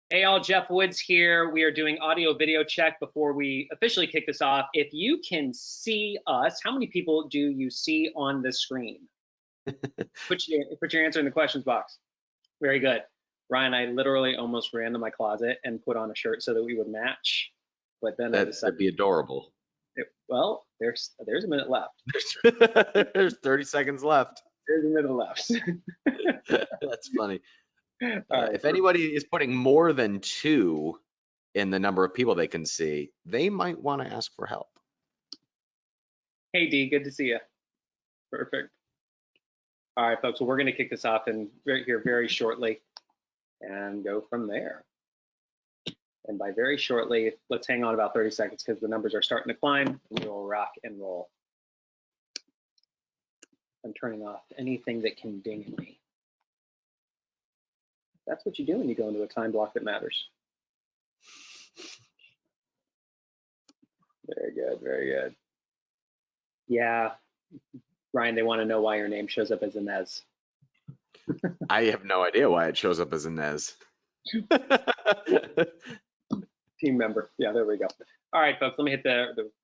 Hey all, Jeff Woods here. We are doing audio video check before we officially kick this off. If you can see us, how many people do you see on the screen? Put your answer in the questions box. Very good. Ryan, I literally almost ran to my closet and put on a shirt so that we would match, but then I That'd decided, be adorable. well, there's a minute left. There's 30 seconds left. There's a minute left. That's funny. All right. If anybody is putting more than 2 in the number of people they can see, they might want to ask for help. Hey D, good to see you. Perfect. All right, folks. Well, we're going to kick this off here very shortly and go from there. And by very shortly, let's hang on about 30 seconds because the numbers are starting to climb and we'll rock and roll. I'm turning off anything that can ding me. That's what you do when you go into a time block that matters. Very good, very good. Yeah, Ryan, they want to know why your name shows up as Inez. I have no idea why it shows up as Inez. Team member. Yeah, there we go. All right, folks, let me hit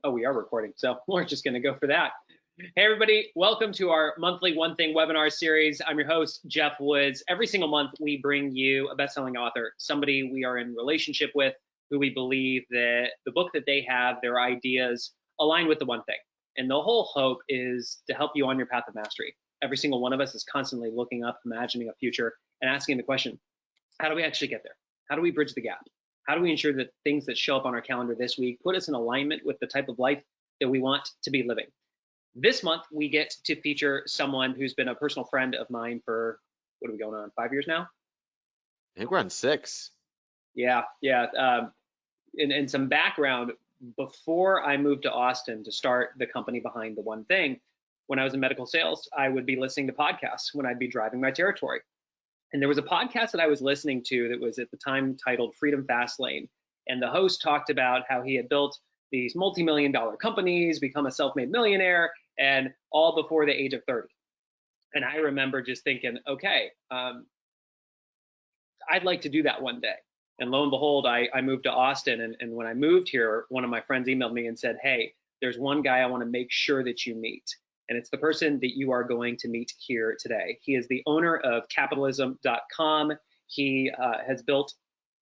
oh, we are recording. So we're just going to go for that. Hey, everybody. Welcome to our monthly One Thing webinar series. I'm your host, Jeff Woods. Every single month, we bring you a best-selling author, somebody we are in relationship with, who we believe that the book that they have, their ideas, align with the one thing. And the whole hope is to help you on your path of mastery. Every single one of us is constantly looking up, imagining a future, and asking the question, how do we actually get there? How do we bridge the gap? How do we ensure that things that show up on our calendar this week put us in alignment with the type of life that we want to be living? This month, we get to feature someone who's been a personal friend of mine for, what are we going on, 5 years now? I think we're on 6. Yeah. And some background, before I moved to Austin to start the company behind the one thing, when I was in medical sales, I would be listening to podcasts when I'd be driving my territory. And there was a podcast that I was listening to that was at the time titled Freedom Fastlane. And the host talked about how he had built these multi-million-dollar companies, become a self-made millionaire, and all before the age of 30. And I remember just thinking, okay, I'd like to do that one day. And lo and behold, I moved to Austin. And when I moved here, one of my friends emailed me and said, hey, there's one guy I want to make sure that you meet. And it's the person that you are going to meet here today. He is the owner of capitalism.com. He has built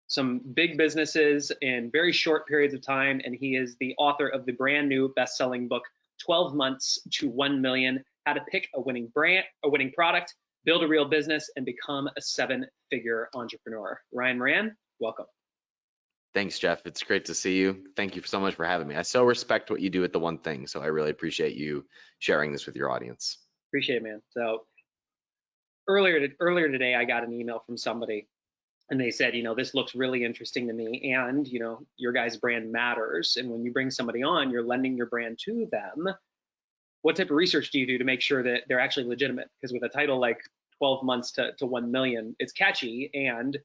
some big businesses in very short periods of time. And he is the author of the brand new best-selling book, 12 Months to 1 Million, How to Pick a Winning Brand, a Winning Product, Build a Real Business, and Become a 7-Figure Entrepreneur. Ryan Moran, welcome. Thanks, Jeff. It's great to see you. Thank you so much for having me. I so respect what you do at the one thing, so I really appreciate you sharing this with your audience. Appreciate it, man. So earlier today, I got an email from somebody, and they said, this looks really interesting to me, and your guys' brand matters. And when you bring somebody on, you're lending your brand to them. What type of research do you do to make sure that they're actually legitimate? Because with a title like 12 Months to 1 Million, it's catchy. And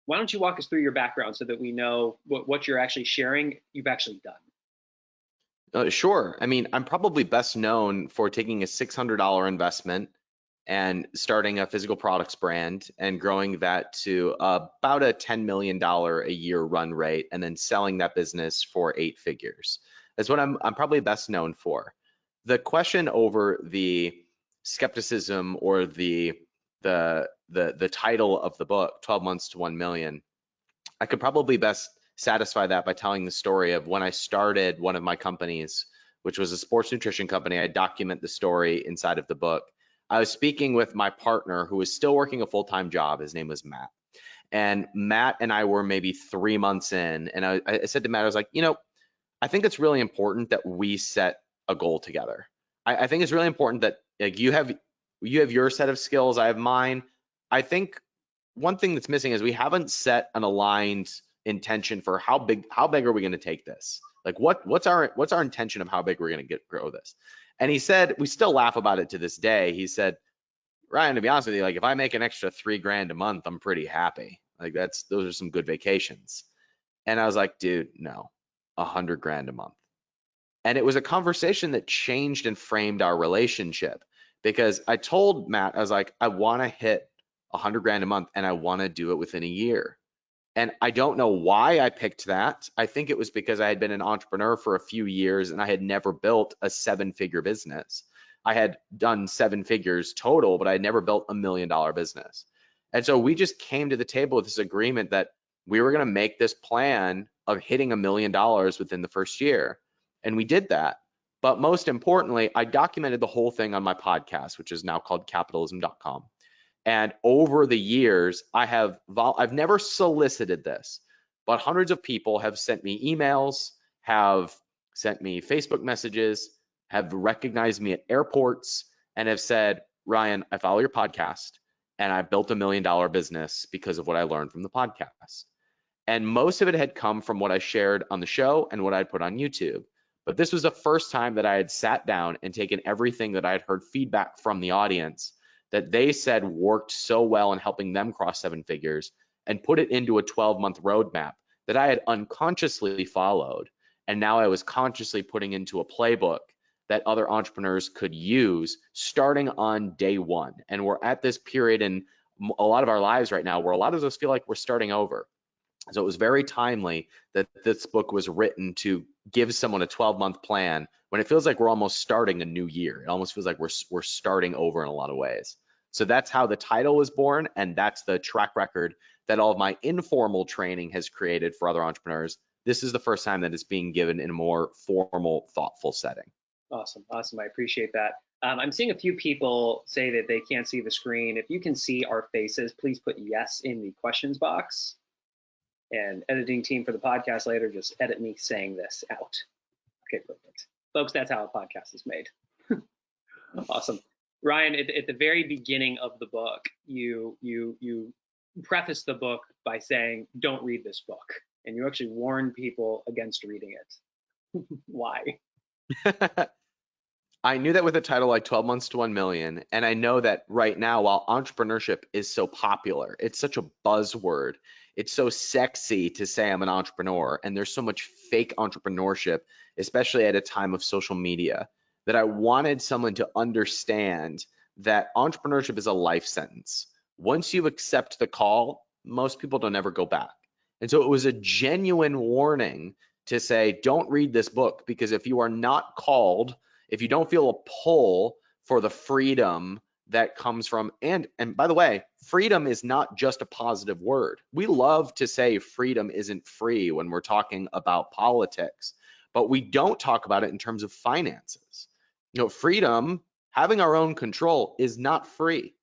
why don't you walk us through your background so that we know what you're actually sharing, you've actually done? Sure. I mean, I'm probably best known for taking a $600 investment and starting a physical products brand and growing that to about a $10 million a year run rate, and then selling that business for 8 figures. That's what I'm probably best known for. The question over the skepticism or the title of the book, 12 Months to 1 Million, I could probably best satisfy that by telling the story of when I started one of my companies, which was a sports nutrition company. I document the story inside of the book. I was speaking with my partner who was still working a full-time job. His name was Matt. And Matt and I were maybe 3 months in, and I said to Matt, I was like, I think it's really important that we set a goal together. I think it's really important that like you have your set of skills, I have mine. I think one thing that's missing is we haven't set an aligned intention for how big are we going to take this? Like what's our intention of how big we're going to grow this? And he said, we still laugh about it to this day. He said, Ryan, to be honest with you, like if I make an extra $3,000 a month, I'm pretty happy. Like those are some good vacations. And I was like, dude, no, $100,000 a month. And it was a conversation that changed and framed our relationship, because I told Matt, I was like, I want to hit $100,000 a month and I want to do it within a year. And I don't know why I picked that. I think it was because I had been an entrepreneur for a few years and I had never built a 7-figure business. I had done 7 figures total, but I had never built $1 million business. And so we just came to the table with this agreement that we were going to make this plan of hitting $1 million within the first year. And we did that. But most importantly, I documented the whole thing on my podcast, which is now called capitalism.com. And over the years, I've never solicited this, but hundreds of people have sent me emails, have sent me Facebook messages, have recognized me at airports, and have said, Ryan, I follow your podcast and I built $1 million business because of what I learned from the podcast. And most of it had come from what I shared on the show and what I'd put on YouTube. But this was the first time that I had sat down and taken everything that I had heard feedback from the audience that they said worked so well in helping them cross 7 figures and put it into a 12-month roadmap that I had unconsciously followed. And now I was consciously putting into a playbook that other entrepreneurs could use starting on day one. And we're at this period in a lot of our lives right now where a lot of us feel like we're starting over. So it was very timely that this book was written to give someone a 12-month plan when it feels like we're almost starting a new year. It almost feels like we're starting over in a lot of ways. So that's how the title was born, and that's the track record that all of my informal training has created for other entrepreneurs. This is the first time that it's being given in a more formal, thoughtful setting. Awesome. I appreciate that. I'm seeing a few people say that they can't see the screen. If you can see our faces, please put yes in the questions box. And editing team for the podcast later, just edit me saying this out. Okay, perfect. Folks, that's how a podcast is made. Awesome. Ryan, at the very beginning of the book, you preface the book by saying, don't read this book. And you actually warn people against reading it. Why? I knew that with a title like 12 Months to 1 Million. And I know that right now, while entrepreneurship is so popular, it's such a buzzword. It's so sexy to say I'm an entrepreneur. And there's so much fake entrepreneurship, especially at a time of social media, that I wanted someone to understand that entrepreneurship is a life sentence. Once you accept the call, most people don't ever go back. And so it was a genuine warning to say, don't read this book, because if you are not called, if you don't feel a pull for the freedom that comes from, and by the way, freedom is not just a positive word. We love to say freedom isn't free when we're talking about politics, but we don't talk about it in terms of finances. You know, freedom, having our own control, is not free.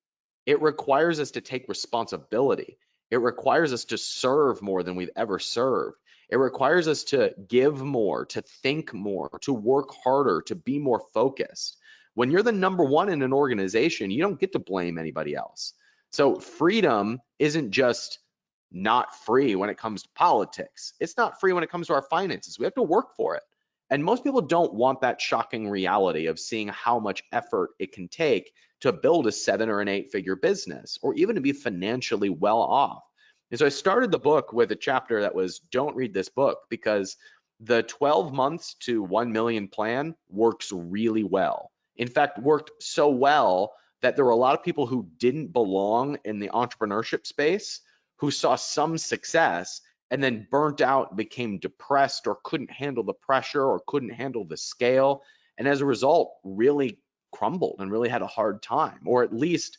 It requires us to take responsibility. It requires us to serve more than we've ever served. It requires us to give more, to think more, to work harder, to be more focused. When you're the number one in an organization, you don't get to blame anybody else. So freedom isn't just not free when it comes to politics. It's not free when it comes to our finances. We have to work for it. And most people don't want that shocking reality of seeing how much effort it can take to build a 7 or an 8-figure business, or even to be financially well off. And so I started the book with a chapter that was, don't read this book, because the 12 months to 1 million plan works really well. In fact, worked so well that there were a lot of people who didn't belong in the entrepreneurship space who saw some success and then burnt out, became depressed, or couldn't handle the pressure, or couldn't handle the scale, and as a result really crumbled and really had a hard time, or at least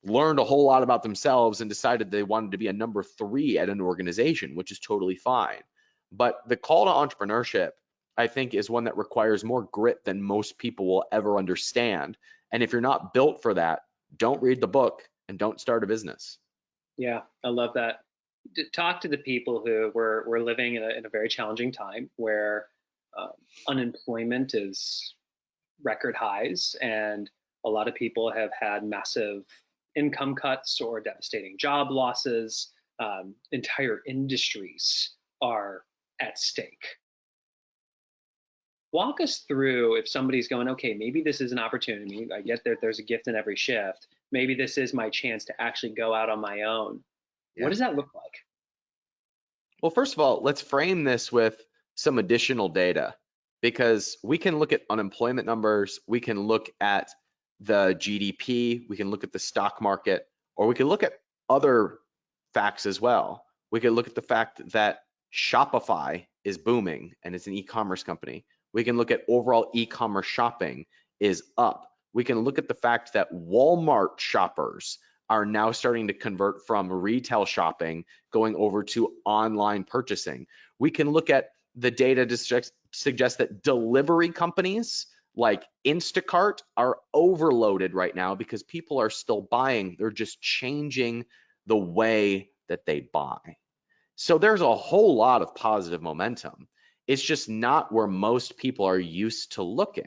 learned a whole lot about themselves and decided they wanted to be a number 3 at an organization, which is totally fine. But the call to entrepreneurship, I think, is one that requires more grit than most people will ever understand. And if you're not built for that, don't read the book and don't start a business. Yeah, I love that. Talk to the people who we're living in a very challenging time where unemployment is record highs, and a lot of people have had massive income cuts or devastating job losses. Entire industries are at stake. Walk us through, if somebody's going, okay, maybe this is an opportunity. I get that there's a gift in every shift. Maybe this is my chance to actually go out on my own. Yeah. What does that look like? Well, first of all, let's frame this with some additional data, because we can look at unemployment numbers, we can look at the GDP, we can look at the stock market, or we can look at other facts as well, We can look at the fact that Shopify is booming and it's an e-commerce company. We can look at overall e-commerce shopping is up. We can look at the fact that Walmart shoppers are now starting to convert from retail shopping going over to online purchasing. We can look at the data to suggest that delivery companies like Instacart are overloaded right now because people are still buying. They're just changing the way that they buy. So there's a whole lot of positive momentum. It's just not where most people are used to looking.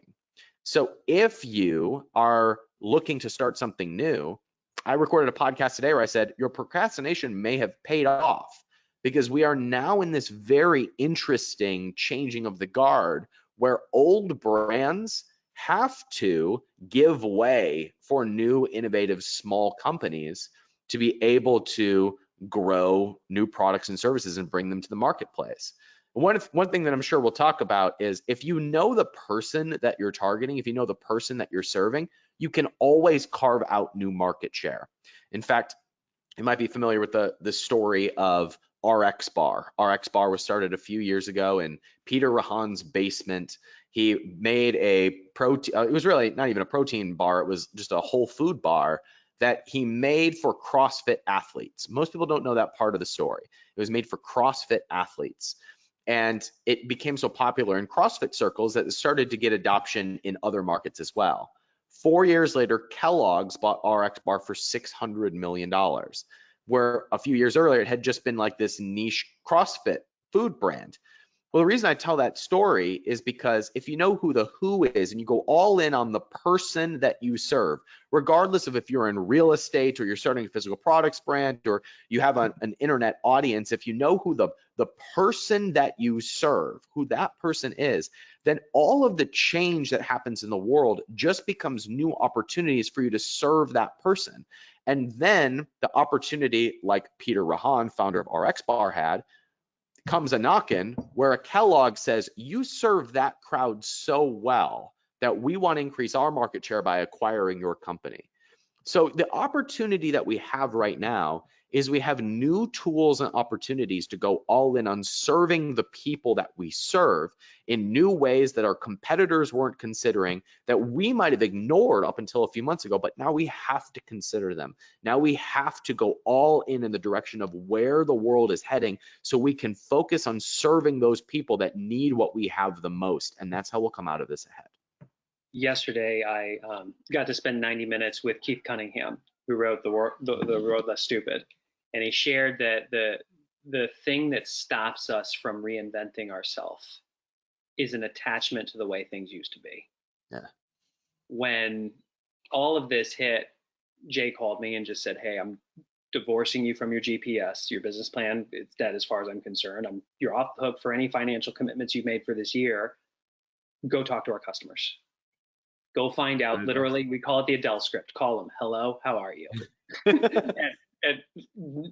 So if you are looking to start something new, I recorded a podcast today where I said your procrastination may have paid off, because we are now in this very interesting changing of the guard where old brands have to give way for new, innovative, small companies to be able to grow new products and services and bring them to the marketplace. One thing that I'm sure we'll talk about is if you know the person that you're targeting, if you know the person that you're serving, you can always carve out new market share. In fact, you might be familiar with the story of RX Bar. RX Bar was started a few years ago in Peter Rahan's basement. He made a protein, it was really not even a protein bar, it was just a whole food bar that he made for CrossFit athletes. Most people don't know that part of the story. It was made for CrossFit athletes. And it became so popular in CrossFit circles that it started to get adoption in other markets as well. 4 years later, Kellogg's bought RX Bar for $600 million, where a few years earlier it had just been like this niche CrossFit food brand. Well, the reason I tell that story is because if you know who the who is and you go all in on the person that you serve, regardless of if you're in real estate or you're starting a physical products brand or you have an internet audience, if you know who the person that you serve, who that person is, then all of the change that happens in the world just becomes new opportunities for you to serve that person. And then the opportunity, like Peter Rahan, founder of RX Bar, had, comes a knockin' where a Kellogg says, you serve that crowd so well that we want to increase our market share by acquiring your company. So the opportunity that we have right now is we have new tools and opportunities to go all in on serving the people that we serve in new ways that our competitors weren't considering, that we might have ignored up until a few months ago, but now we have to consider them. Now we have to go all in the direction of where the world is heading so we can focus on serving those people that need what we have the most. And that's how we'll come out of this ahead. Yesterday, I got to spend 90 minutes with Keith Cunningham, who wrote the Road Less Stupid, and he shared that the thing that stops us from reinventing ourselves is an attachment to the way things used to be. Yeah. When all of this hit, Jay called me and just said, "Hey, I'm divorcing you from your GPS, your business plan. It's dead as far as I'm concerned. You're off the hook for any financial commitments you've made for this year. Go talk to our customers." Go find out, literally, we call it the Adele script. Call them, hello, how are you? and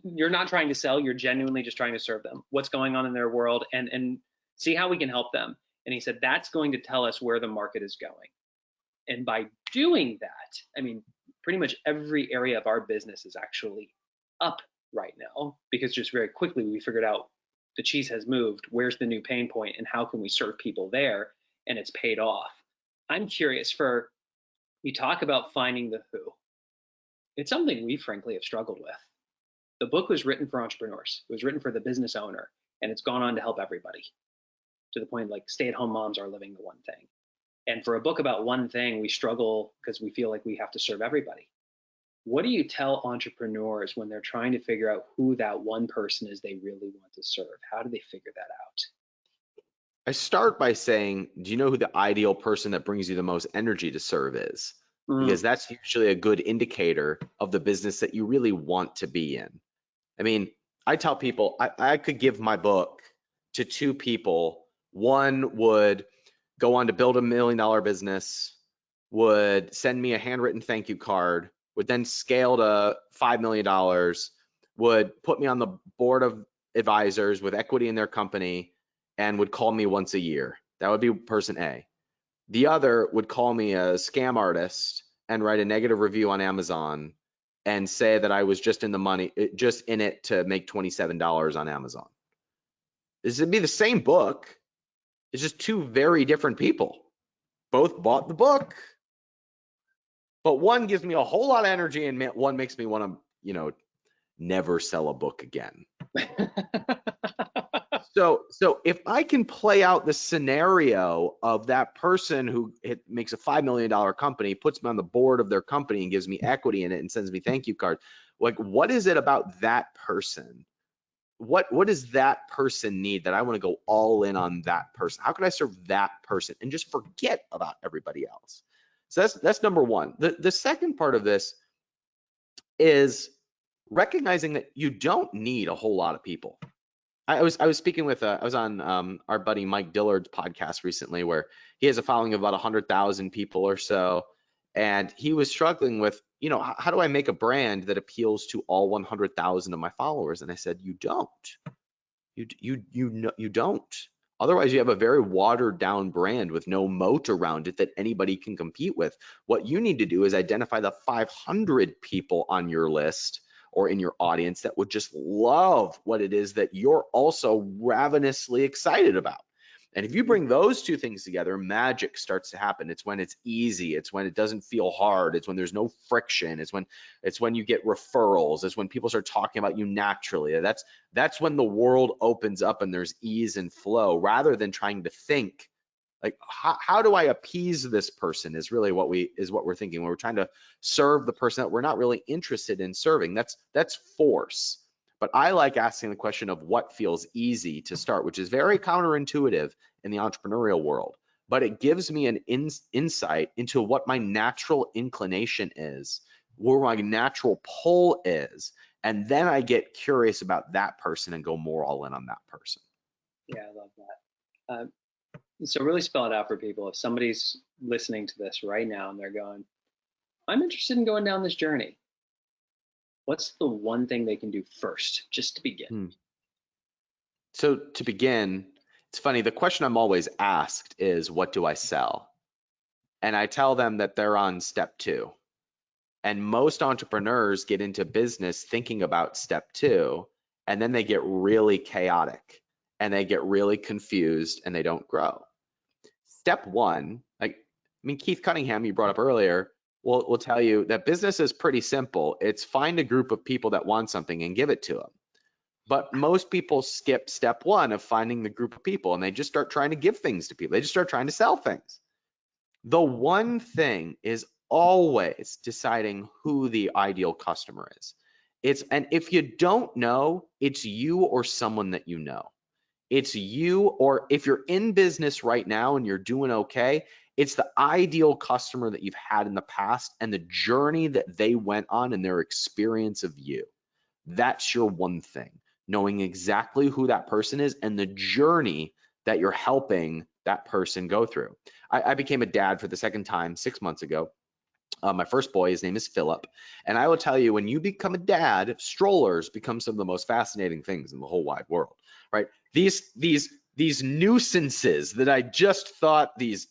you're not trying to sell, you're genuinely just trying to serve them. What's going on in their world and see how we can help them. And he said, that's going to tell us where the market is going. And by doing that, I mean, pretty much every area of our business is actually up right now, because just very quickly we figured out the cheese has moved, where's the new pain point and how can we serve people there? And it's paid off. I'm curious, we talk about finding the who. It's something we frankly have struggled with. The book was written for entrepreneurs. It was written for the business owner, and it's gone on to help everybody, to the point like stay-at-home moms are living the one thing. And for a book about one thing, we struggle because we feel like we have to serve everybody. What do you tell entrepreneurs when they're trying to figure out who that one person is they really want to serve? How do they figure that out? I start by saying, do you know who the ideal person that brings you the most energy to serve is? Because that's usually a good indicator of the business that you really want to be in. I mean, I tell people I could give my book to two people. One would go on to build $1 million business, would send me a handwritten thank you card, would then scale to $5 million, would put me on the board of advisors with equity in their company, and would call me once a year. That would be person A. The other would call me a scam artist and write a negative review on Amazon and say that I was just in the money, just in it to make $27 on Amazon. This would be the same book. It's just two very different people. Both bought the book, but one gives me a whole lot of energy and one makes me want to, never sell a book again. So if I can play out the scenario of that person who makes a $5 million company, puts me on the board of their company and gives me equity in it and sends me thank you cards, like what is it about that person? What does that person need that I want to go all in on that person? How can I serve that person and just forget about everybody else? So that's number one. The second part of this is recognizing that you don't need a whole lot of people. I was speaking with I was on our buddy Mike Dillard's podcast recently, where he has a following of about 100,000 people or so, and he was struggling with, how do I make a brand that appeals to all 100,000 of my followers? And I said, you don't. You don't. Otherwise, you have a very watered down brand with no moat around it that anybody can compete with. What you need to do is identify the 500 people on your list or in your audience that would just love what it is that you're also ravenously excited about. And if you bring those two things together, magic starts to happen. It's when it's easy. It's when it doesn't feel hard. It's when there's no friction. It's when you get referrals. It's when people start talking about you naturally. That's when the world opens up and there's ease and flow, rather than trying to think like, how do I appease this person is really what we're thinking when we're trying to serve the person that we're not really interested in serving. That's force. But I like asking the question of what feels easy to start, which is very counterintuitive in the entrepreneurial world. But it gives me an insight into what my natural inclination is, where my natural pull is. And then I get curious about that person and go more all in on that person. Yeah, I love that. So really spell it out for people. If somebody's listening to this right now and they're going, I'm interested in going down this journey, what's the one thing they can do first, just to begin? So to begin, it's funny, the question I'm always asked is, what do I sell? And I tell them that they're on step 2. And most entrepreneurs get into business thinking about step 2, and then they get really chaotic and they get really confused and they don't grow. Step 1, Keith Cunningham, you brought up earlier, will tell you that business is pretty simple. It's find a group of people that want something and give it to them. But most people skip step 1 of finding the group of people, and they just start trying to give things to people. They just start trying to sell things. The one thing is always deciding who the ideal customer is. And if you don't know, it's you or someone that you know. It's you, or if you're in business right now and you're doing okay, it's the ideal customer that you've had in the past and the journey that they went on and their experience of you. That's your one thing, knowing exactly who that person is and the journey that you're helping that person go through. I became a dad for the second time 6 months ago. My first boy, his name is Philip. And I will tell you, when you become a dad, strollers become some of the most fascinating things in the whole wide world, right? These nuisances that I just thought these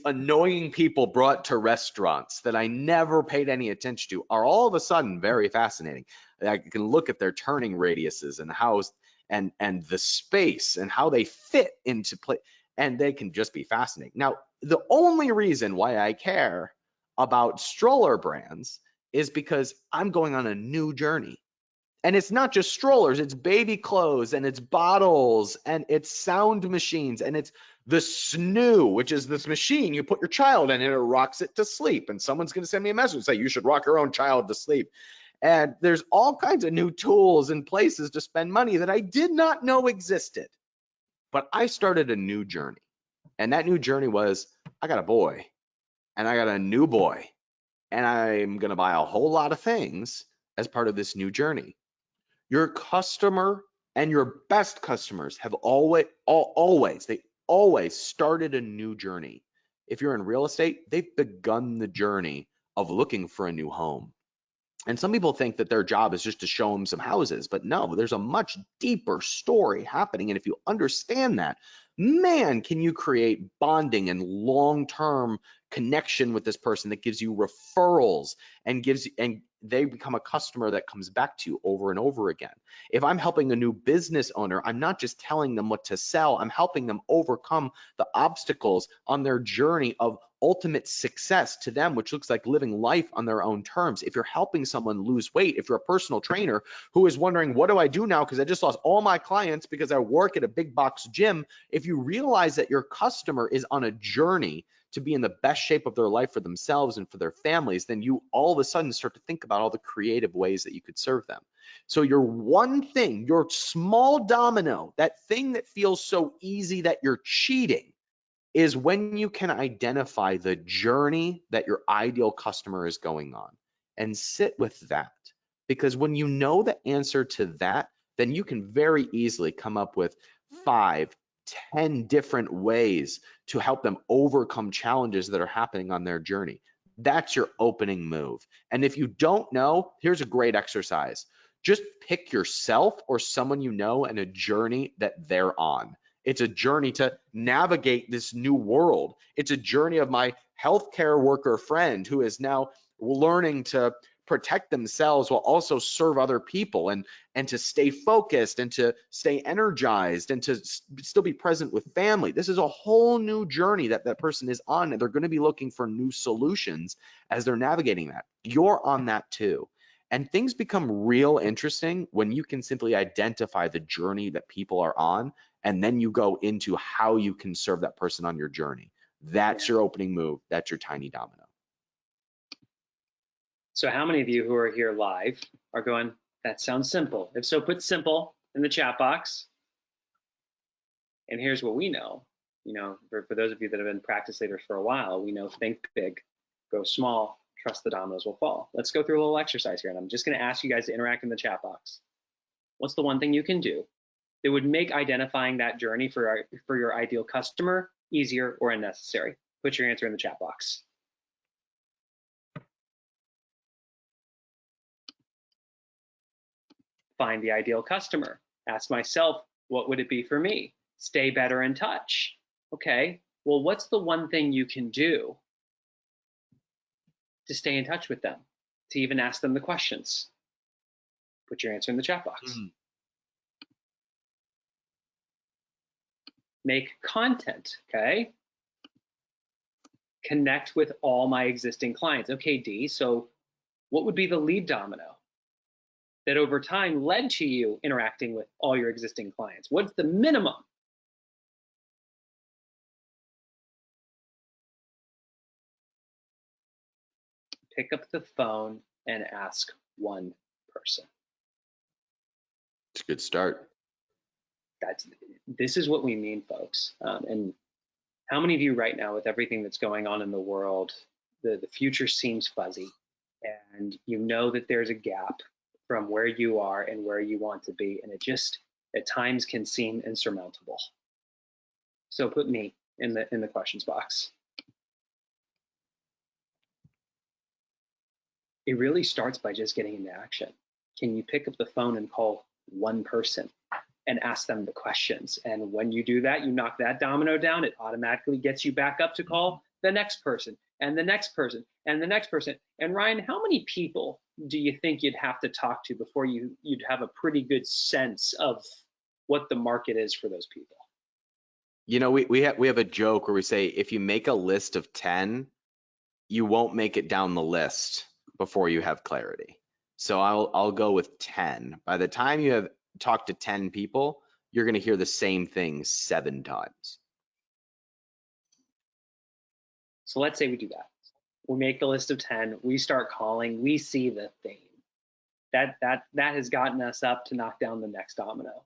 annoying people brought to restaurants that I never paid any attention to are all of a sudden very fascinating. I can look at their turning radiuses and how and the space and how they fit into place, and they can just be fascinating. Now, the only reason why I care about stroller brands is because I'm going on a new journey. And it's not just strollers, it's baby clothes and it's bottles and it's sound machines and it's the snoo, which is this machine you put your child in and it rocks it to sleep. And someone's going to send me a message and say, you should rock your own child to sleep. And there's all kinds of new tools and places to spend money that I did not know existed. But I started a new journey. And that new journey was, I got a boy and I got a new boy. And I'm going to buy a whole lot of things as part of this new journey. Your customer and your best customers have always started a new journey. If you're in real estate, they've begun the journey of looking for a new home. And some people think that their job is just to show them some houses, but no, there's a much deeper story happening. And if you understand that, man, can you create bonding and long-term connection with this person that gives you referrals and they become a customer that comes back to you over and over again. If I'm helping a new business owner, I'm not just telling them what to sell, I'm helping them overcome the obstacles on their journey of ultimate success to them, which looks like living life on their own terms. If you're helping someone lose weight, if you're a personal trainer who is wondering, what do I do now? Because I just lost all my clients because I work at a big box gym. If you realize that your customer is on a journey to be in the best shape of their life for themselves and for their families, then you all of a sudden start to think about all the creative ways that you could serve them. So your one thing, your small domino, that thing that feels so easy that you're cheating, is when you can identify the journey that your ideal customer is going on and sit with that. Because when you know the answer to that, then you can very easily come up with 5, 10 different ways to help them overcome challenges that are happening on their journey. That's your opening move. And if you don't know, here's a great exercise. Just pick yourself or someone you know and a journey that they're on. It's a journey to navigate this new world. It's a journey of my healthcare worker friend who is now learning to protect themselves while also serve other people and to stay focused and to stay energized and to still be present with family. This is a whole new journey that that person is on, and they're going to be looking for new solutions as they're navigating that. You're on that too. And things become real interesting when you can simply identify the journey that people are on, and then you go into how you can serve that person on your journey. That's your opening move. That's your tiny domino. So how many of you who are here live are going, that sounds simple? If so, put simple in the chat box. And here's what we know. You know, for those of you that have been practice leaders for a while, we know think big, go small, trust the dominoes will fall. Let's go through a little exercise here. And I'm just going to ask you guys to interact in the chat box. What's the one thing you can do that would make identifying that journey for your ideal customer easier or unnecessary? Put your answer in the chat box. Find the ideal customer. Ask myself, what would it be for me? Stay better in touch. Okay, well, what's the one thing you can do to stay in touch with them, to even ask them the questions? Put your answer in the chat box. Make content, okay? Connect with all my existing clients. Okay, D, so what would be the lead domino that over time led to you interacting with all your existing clients? What's the minimum? Pick up the phone and ask one person. It's a good start. This is what we mean, folks. And how many of you right now, with everything that's going on in the world, the future seems fuzzy, and you know that there's a gap from where you are and where you want to be, and it just at times can seem insurmountable. So put me in the questions box. It really starts by just getting into action. Can you pick up the phone and call one person and ask them the questions? And when you do that, you knock that domino down, it automatically gets you back up to call the next person and the next person and the next person. And Ryan, how many people do you think you'd have to talk to before you'd have a pretty good sense of what the market is for those people? You know, we have a joke where we say, if you make a list of 10, you won't make it down the list before you have clarity. So I'll go with 10. By the time you have talked to 10 people, you're going to hear the same thing 7 times. So let's say we do that. We make the list of 10, we start calling, we see the theme. That has gotten us up to knock down the next domino.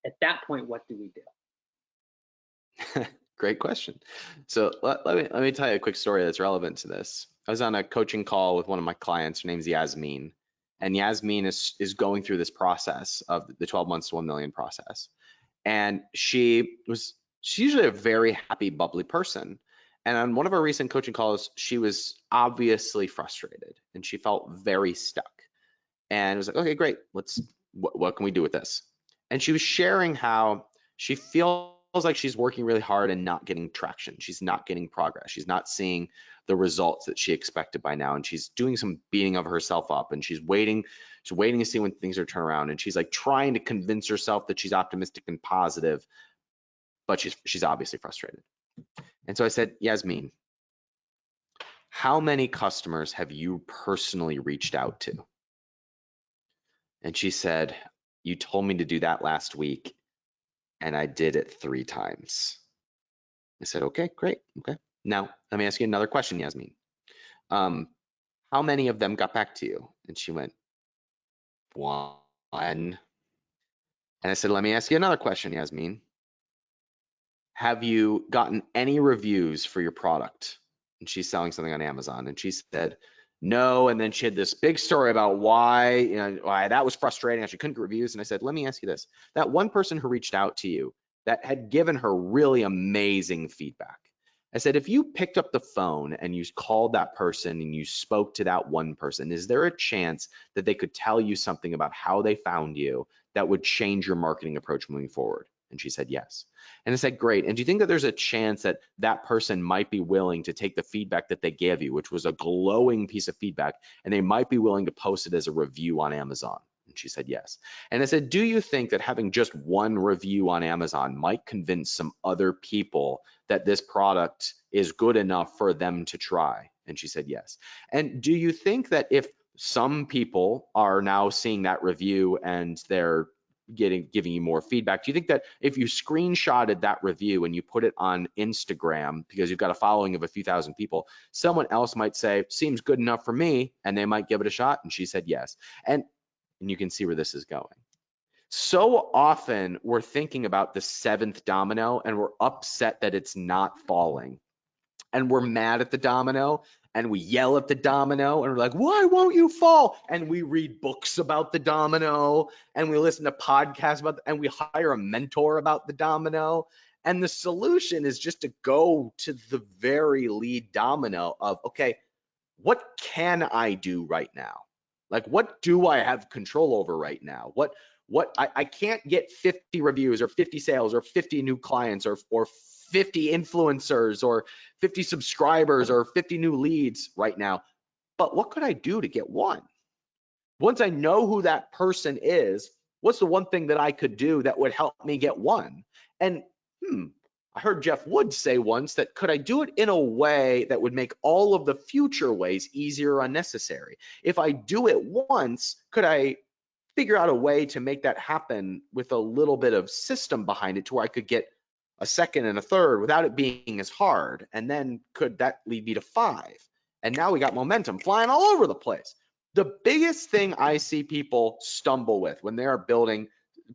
At that point, what do we do? Great question. So let me tell you a quick story that's relevant to this. I was on a coaching call with one of my clients. Her name's Yasmin, and Yasmin is going through this process of the 12 months to 1 million process. And she's usually a very happy, bubbly person. And on one of our recent coaching calls, she was obviously frustrated and she felt very stuck. And it was like, okay, great. What can we do with this? And she was sharing how she feels like she's working really hard and not getting traction. She's not getting progress. She's not seeing the results that she expected by now. And she's doing some beating of herself up, and she's waiting to see when things are turned around. And she's like trying to convince herself that she's optimistic and positive, but she's obviously frustrated. And so I said, Yasmin, how many customers have you personally reached out to? And she said, you told me to do that last week, and I did it 3 times. I said, okay, great. Okay. Now, let me ask you another question, Yasmin. How many of them got back to you? And she went, 1. And I said, let me ask you another question, Yasmin. Have you gotten any reviews for your product? And she's selling something on Amazon. And she said, no. And then she had this big story about why that was frustrating. She couldn't get reviews. And I said, let me ask you this. That one person who reached out to you that had given her really amazing feedback, I said, if you picked up the phone and you called that person and you spoke to that one person, is there a chance that they could tell you something about how they found you that would change your marketing approach moving forward? And she said, yes. And I said, great. And do you think that there's a chance that that person might be willing to take the feedback that they gave you, which was a glowing piece of feedback, and they might be willing to post it as a review on Amazon? And she said, yes. And I said, do you think that having just one review on Amazon might convince some other people that this product is good enough for them to try? And she said, yes. And do you think that if some people are now seeing that review and they're giving you more feedback, do you think that if you screenshotted that review and you put it on Instagram, because you've got a following of a few thousand people, someone else might say, seems good enough for me, and they might give it a shot? And she said, yes. And you can see where this is going. So often we're thinking about the 7th domino and we're upset that it's not falling. And we're mad at the domino and we yell at the domino and we're like, why won't you fall? And we read books about the domino and we listen to podcasts about and we hire a mentor about the domino. And the solution is just to go to the very lead domino of, okay, what can I do right now? Like, what do I have control over right now? I can't get 50 reviews or 50 sales or 50 new clients or 50 influencers or 50 subscribers or 50 new leads right now. But what could I do to get one? Once I know who that person is, what's the one thing that I could do that would help me get one? And I heard Jeff Wood say once that, could I do it in a way that would make all of the future ways easier or unnecessary? If I do it once, could I figure out a way to make that happen with a little bit of system behind it to where I could get a second and a third without it being as hard? And then could that lead me to 5? And now we got momentum flying all over the place. The biggest thing I see people stumble with when they are building,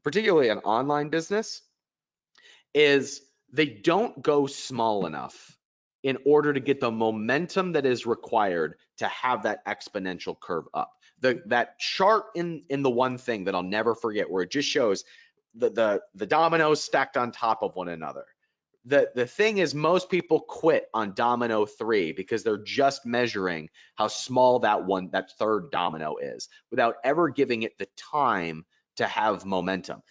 particularly an online business, is they don't go small enough in order to get the momentum that is required to have that exponential curve up. That chart in the one thing that I'll never forget, where it just shows the dominoes stacked on top of one another. The thing is, most people quit on domino 3 because they're just measuring how small that third domino is without ever giving it the time to have momentum.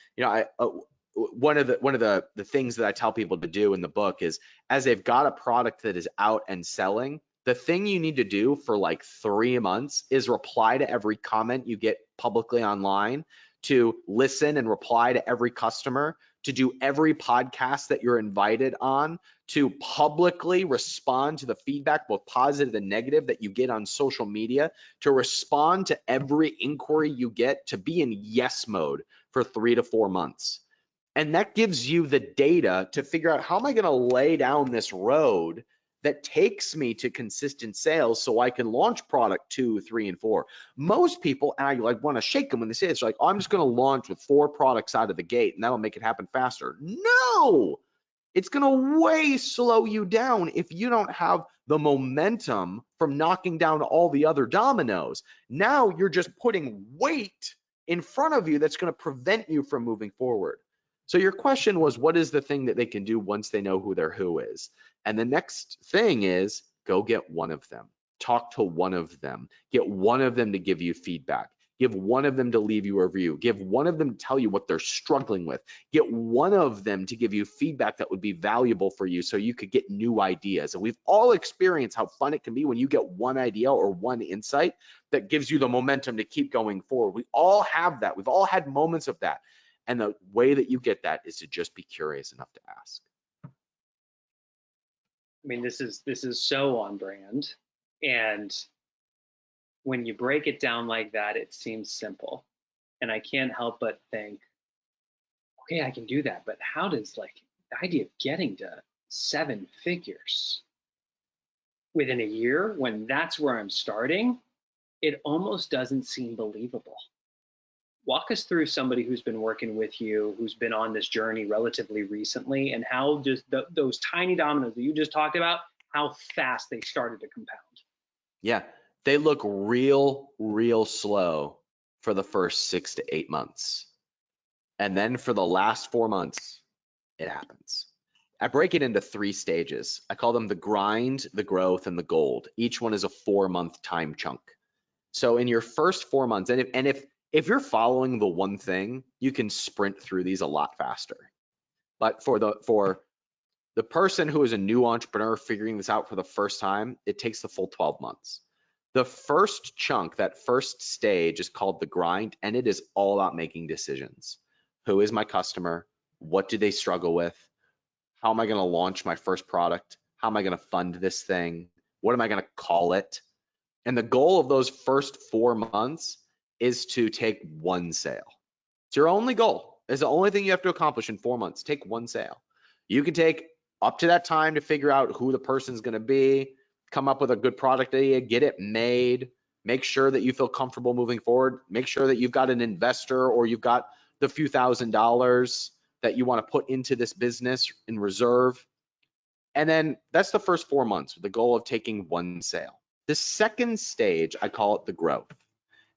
One of the things that I tell people to do in the book is, as they've got a product that is out and selling, the thing you need to do for like 3 months is reply to every comment you get publicly online, to listen and reply to every customer, to do every podcast that you're invited on, to publicly respond to the feedback, both positive and negative, that you get on social media, to respond to every inquiry you get, to be in yes mode for 3 to 4 months. And that gives you the data to figure out, how am I going to lay down this road that takes me to consistent sales so I can launch product 2, 3, and 4. Most people, and I like want to shake them when they say this, like, oh, I'm just going to launch with 4 products out of the gate and that'll make it happen faster. No, it's going to way slow you down if you don't have the momentum from knocking down all the other dominoes. Now you're just putting weight in front of you that's going to prevent you from moving forward. So your question was, what is the thing that they can do once they know who their who is? And the next thing is, go get one of them. Talk to one of them. Get one of them to give you feedback. Give one of them to leave you a review. Give one of them to tell you what they're struggling with. Get one of them to give you feedback that would be valuable for you so you could get new ideas. And we've all experienced how fun it can be when you get one idea or one insight that gives you the momentum to keep going forward. We all have that. We've all had moments of that. And the way that you get that is to just be curious enough to ask. I mean, this is so on brand. And when you break it down like that, it seems simple. And I can't help but think, okay, I can do that. But how does the idea of getting to 7 figures within a year, when that's where I'm starting, it almost doesn't seem believable. Walk us through somebody who's been working with you, who's been on this journey relatively recently, and how just those tiny dominoes that you just talked about, how fast they started to compound. Yeah, they look real slow for the first 6 to 8 months. And then for the last 4 months, it happens. I break it into 3 stages. I call them the grind, the growth, and the gold. Each one is a 4-month time chunk. So in your first 4 months, and if you're following the one thing, you can sprint through these a lot faster. But for the person who is a new entrepreneur figuring this out for the first time, it takes the full 12 months. The first chunk, that first stage, is called the grind, and it is all about making decisions. Who is my customer? What do they struggle with? How am I going to launch my first product? How am I going to fund this thing? What am I going to call it? And the goal of those first 4 months is to take 1 sale. It's your only goal. It's the only thing you have to accomplish in 4 months. Take 1 sale. You can take up to that time to figure out who the person's going to be, come up with a good product idea, get it made, make sure that you feel comfortable moving forward, make sure that you've got an investor or you've got the few $1,000s that you want to put into this business in reserve. And then that's the first 4 months with the goal of taking 1 sale. The second stage, I call it the growth.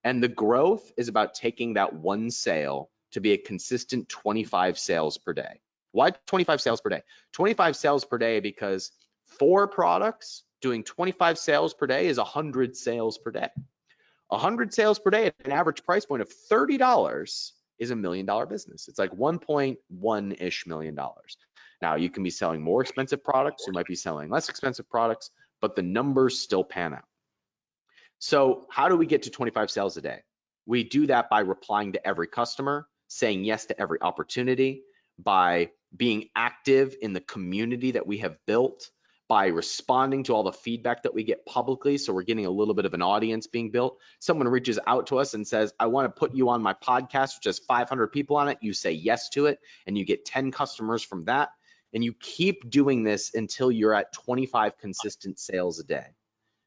And the growth is about taking that 1 sale to be a consistent 25 sales per day. Why 25 sales per day? 25 sales per day because 4 products doing 25 sales per day is 100 sales per day. 100 sales per day at an average price point of $30 is $1 million business. It's like $1.1-ish million. Now you can be selling more expensive products, you might be selling less expensive products, but the numbers still pan out. So how do we get to 25 sales a day? We do that by replying to every customer, saying yes to every opportunity, by being active in the community that we have built, by responding to all the feedback that we get publicly. So we're getting a little bit of an audience being built. Someone reaches out to us and says, I want to put you on my podcast, which has 500 people on it. You say yes to it, and you get 10 customers from that. And you keep doing this until you're at 25 consistent sales a day.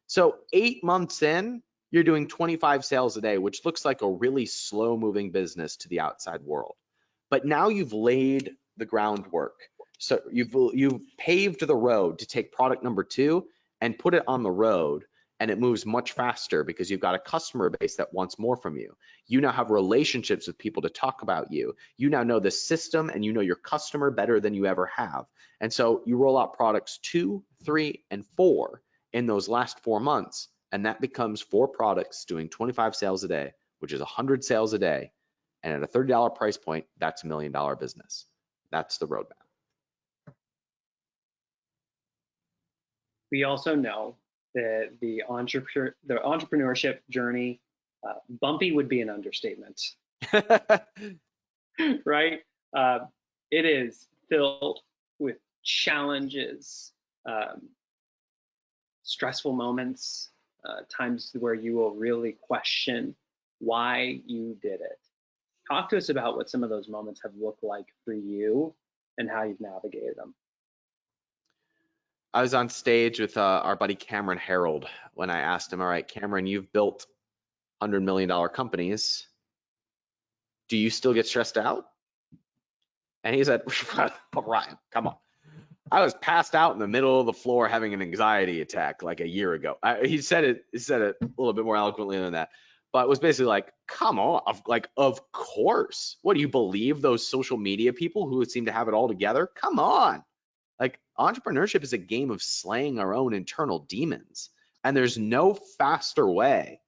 So 8 months in, you're doing 25 sales a day, which looks like a really slow moving business to the outside world. But now you've laid the groundwork. So you've paved the road to take product number 2 and put it on the road, and it moves much faster because you've got a customer base that wants more from you. You now have relationships with people to talk about you. You now know the system and you know your customer better than you ever have. And so you roll out products 2, 3, and 4 in those last 4 months, and that becomes 4 products doing 25 sales a day, which is 100 sales a day. And at a $30 price point, that's $1 million business. That's the roadmap. We also know that the entrepreneurship journey, bumpy would be an understatement, right? It is filled with challenges, stressful moments, times where you will really question why you did it. Talk to us about what some of those moments have looked like for you and how you've navigated them. I was on stage with our buddy Cameron Harold when I asked him, all right, Cameron, you've built $100 million companies. Do you still get stressed out? And he said, Ryan, come on. I was passed out in the middle of the floor having an anxiety attack like a year ago. He said it a little bit more eloquently than that, but it was basically like, come on, of course. What do you believe those social media people who seem to have it all together? Come on. Like, entrepreneurship is a game of slaying our own internal demons, and there's no faster way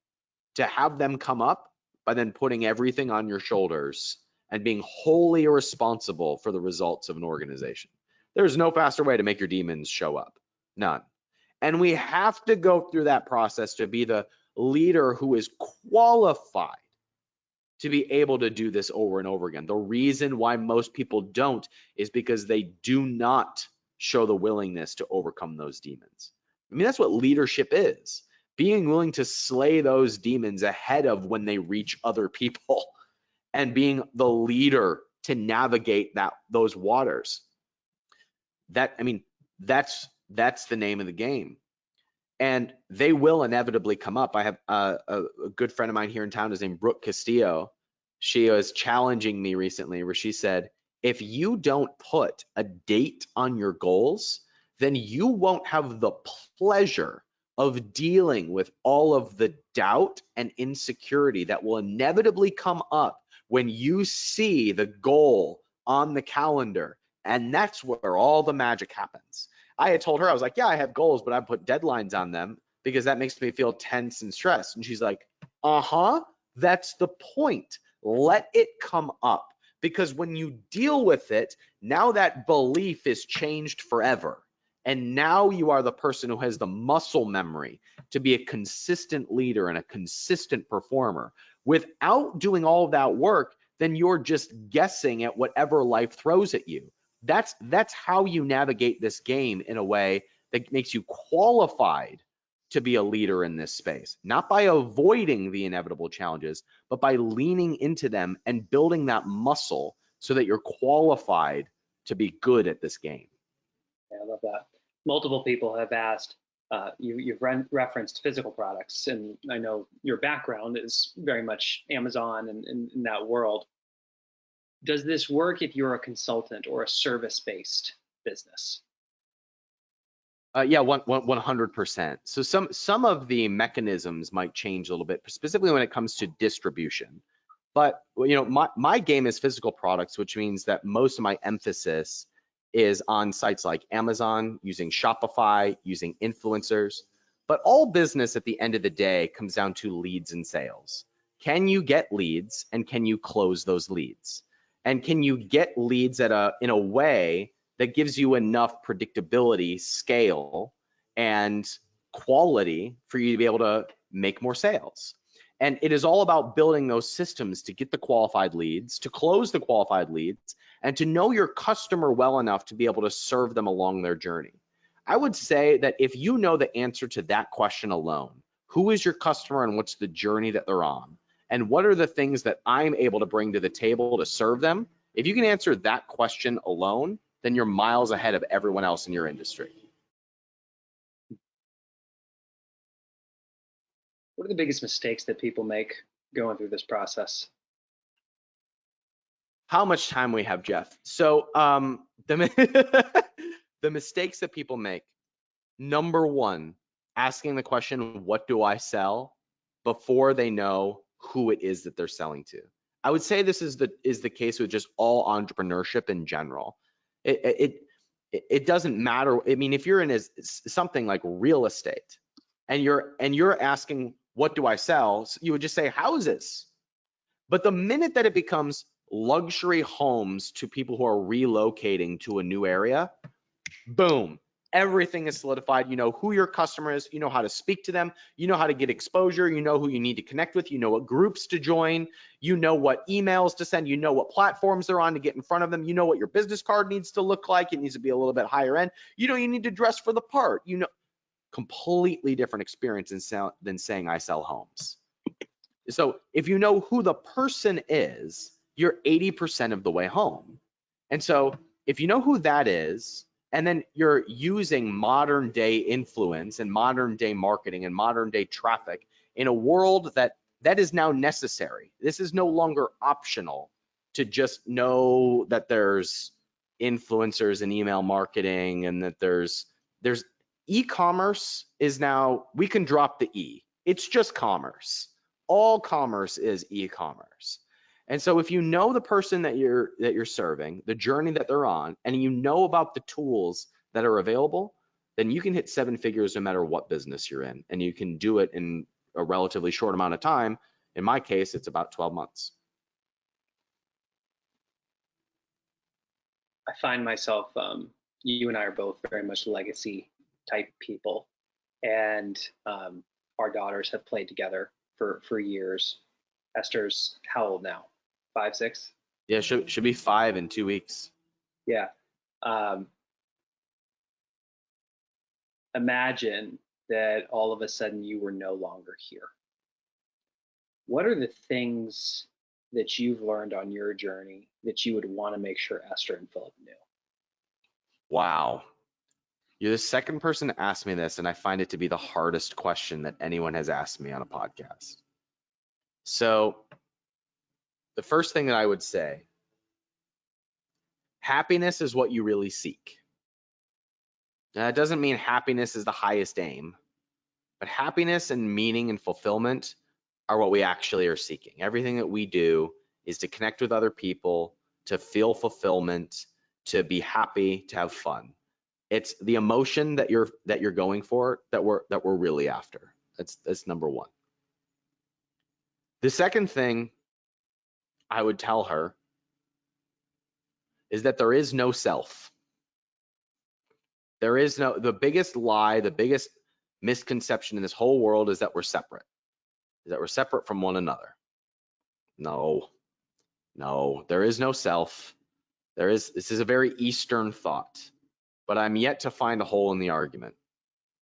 to have them come up by then putting everything on your shoulders and being wholly responsible for the results of an organization. There's no faster way to make your demons show up. None. And we have to go through that process to be the leader who is qualified to be able to do this over and over again. The reason why most people don't is because they do not show the willingness to overcome those demons. I mean, that's what leadership is. Being willing to slay those demons ahead of when they reach other people and being the leader to navigate those waters. That's the name of the game. And they will inevitably come up. I have a good friend of mine here in town, his name Brooke Castillo. She was challenging me recently where she said, if you don't put a date on your goals, then you won't have the pleasure of dealing with all of the doubt and insecurity that will inevitably come up when you see the goal on the calendar. And that's where all the magic happens. I had told her, I was like, yeah, I have goals, but I put deadlines on them because that makes me feel tense and stressed. And she's like, that's the point. Let it come up, because when you deal with it, now that belief is changed forever. And now you are the person who has the muscle memory to be a consistent leader and a consistent performer. Without doing all of that work, then you're just guessing at whatever life throws at you. That's how you navigate this game in a way that makes you qualified to be a leader in this space, not by avoiding the inevitable challenges, but by leaning into them and building that muscle so that you're qualified to be good at this game. Yeah, I love that. Multiple people have asked, you've referenced physical products, and I know your background is very much Amazon and in that world. Does this work if you're a consultant or a service-based business? Yeah, 100%. So some of the mechanisms might change a little bit, specifically when it comes to distribution. But my game is physical products, which means that most of my emphasis is on sites like Amazon, using Shopify, using influencers. But all business at the end of the day comes down to leads and sales. Can you get leads, and can you close those leads? And can you get leads in a way that gives you enough predictability, scale, and quality for you to be able to make more sales? And it is all about building those systems to get the qualified leads, to close the qualified leads, and to know your customer well enough to be able to serve them along their journey. I would say that if you know the answer to that question alone, who is your customer and what's the journey that they're on, and what are the things that I'm able to bring to the table to serve them? If you can answer that question alone, then you're miles ahead of everyone else in your industry. What are the biggest mistakes that people make going through this process? How much time we have, Jeff? So the mistakes that people make, number one, asking the question, what do I sell, before they know who it is that they're selling to. I would say this is the case with just all entrepreneurship in general. It doesn't matter. I mean, if you're in something like real estate and you're asking, what do I sell? You would just say houses. But the minute that it becomes luxury homes to people who are relocating to a new area, boom, everything is solidified. You know who your customer is, you know how to speak to them, you know how to get exposure, you know who you need to connect with, you know what groups to join, you know what emails to send, you know what platforms they're on to get in front of them, you know what your business card needs to look like, it needs to be a little bit higher end, you know you need to dress for the part, you know, completely different experience than saying I sell homes. So if you know who the person is, you're 80% of the way home. And so if you know who that is, and then you're using modern day influence and modern day marketing and modern day traffic in a world that is now necessary. This is no longer optional to just know that there's influencers and email marketing and that there's e-commerce is now, we can drop the E. It's just commerce. All commerce is e-commerce. And so if you know the person that you're serving, the journey that they're on, and you know about the tools that are available, then you can hit 7 figures no matter what business you're in, and you can do it in a relatively short amount of time In my case, it's about 12 months. I find myself, you and I are both very much legacy type people, and our daughters have played together for years. Esther's how old now? 5, 6? Yeah, should be 5 in 2 weeks. Yeah. Imagine that all of a sudden you were no longer here. What are the things that you've learned on your journey that you would want to make sure Esther and Philip knew? Wow. You're the second person to ask me this, and I find it to be the hardest question that anyone has asked me on a podcast. So the first thing that I would say, happiness is what you really seek. Now, it doesn't mean happiness is the highest aim, but happiness and meaning and fulfillment are what we actually are seeking. Everything that we do is to connect with other people, to feel fulfillment, to be happy, to have fun. It's the emotion that you're going for that we're really after. That's number one. The second thing I would tell her is that there is no self. There is no, the biggest lie, the biggest misconception in this whole world is that we're separate. Is that we're separate from one another. No, there is no self. This is a very Eastern thought, but I'm yet to find a hole in the argument.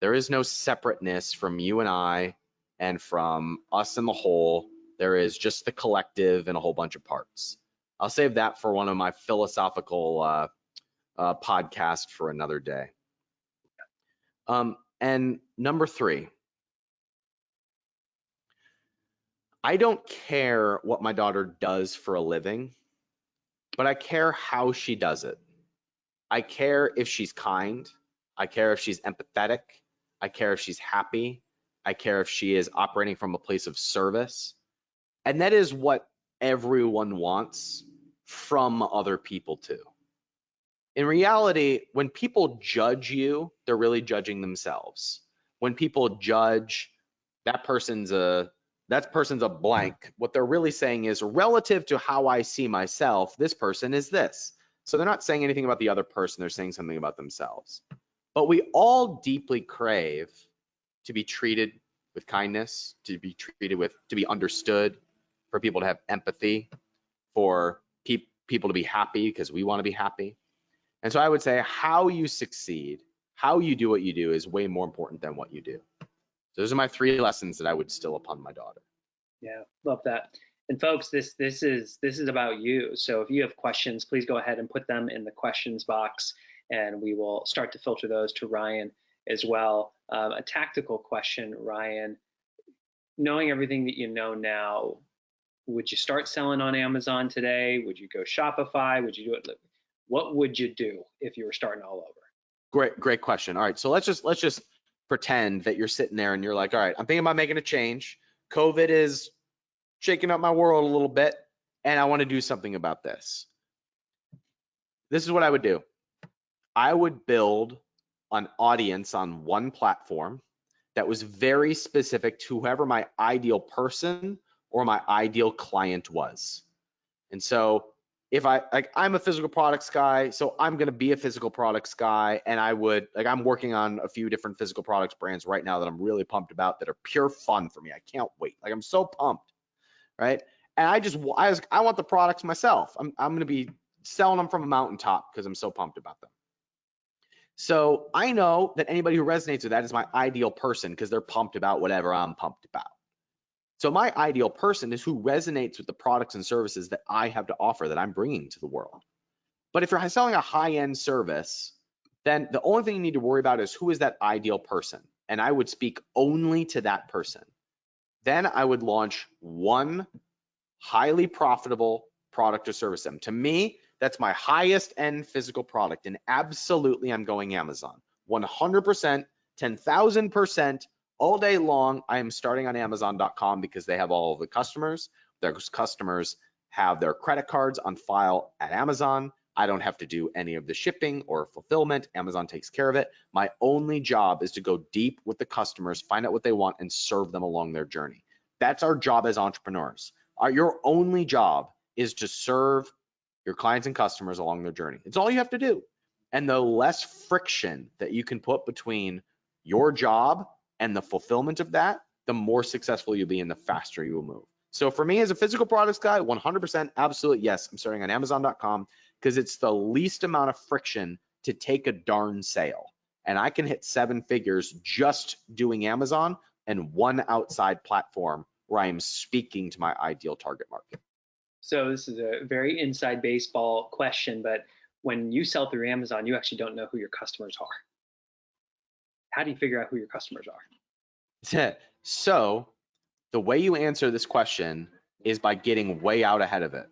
There is no separateness from you and I and from us and the whole. There is just the collective and a whole bunch of parts. I'll save that for one of my philosophical podcasts for another day. And number 3, I don't care what my daughter does for a living, but I care how she does it. I care if she's kind. I care if she's empathetic. I care if she's happy. I care if she is operating from a place of service. And that is what everyone wants from other people too. In reality, when people judge you, they're really judging themselves. When people judge that person's a blank, what they're really saying is, relative to how I see myself, this person is this. So they're not saying anything about the other person, they're saying something about themselves. But we all deeply crave to be treated with kindness, to be understood, for people to have empathy, for people to be happy because we want to be happy. And so I would say how you succeed, how you do what you do is way more important than what you do. So those are my 3 lessons that I would instill upon my daughter. Yeah, love that. And folks, this is about you. So if you have questions, please go ahead and put them in the questions box, and we will start to filter those to Ryan as well. A tactical question, Ryan. Knowing everything that you know now, would you start selling on Amazon today? Would you go Shopify? Would you do it? What would you do if you were starting all over? Great question. All right, so let's just pretend that you're sitting there and you're like, all right, I'm thinking about making a change. COVID is shaking up my world a little bit, and I want to do something about this. This is what I would do. I would build an audience on one platform that was very specific to whoever my ideal person or my ideal client was. And so if I'm a physical products guy, so I'm going to be a physical products guy, and I'm working on a few different physical products brands right now that I'm really pumped about, that are pure fun for me. I can't wait. I'm so pumped, right? And I want the products myself. I'm going to be selling them from a mountaintop because I'm so pumped about them. So I know that anybody who resonates with that is my ideal person because they're pumped about whatever I'm pumped about. So my ideal person is who resonates with the products and services that I have to offer, that I'm bringing to the world. But if you're selling a high-end service, then the only thing you need to worry about is who is that ideal person. And I would speak only to that person. Then I would launch one highly profitable product or service. To me, that's my highest end physical product. And absolutely, I'm going Amazon. 100%, 10,000%. All day long, I am starting on Amazon.com because they have all of the customers. Those customers have their credit cards on file at Amazon. I don't have to do any of the shipping or fulfillment. Amazon takes care of it. My only job is to go deep with the customers, find out what they want, and serve them along their journey. That's our job as entrepreneurs. Your only job is to serve your clients and customers along their journey. It's all you have to do. And the less friction that you can put between your job and the fulfillment of that, the more successful you'll be and the faster you will move. So for me as a physical products guy, 100% absolute yes, I'm starting on Amazon.com because it's the least amount of friction to take a darn sale. And I can hit 7 figures just doing Amazon and one outside platform where I am speaking to my ideal target market. So this is a very inside baseball question, but when you sell through Amazon, you actually don't know who your customers are. How do you figure out who your customers are? So the way you answer this question is by getting way out ahead of it.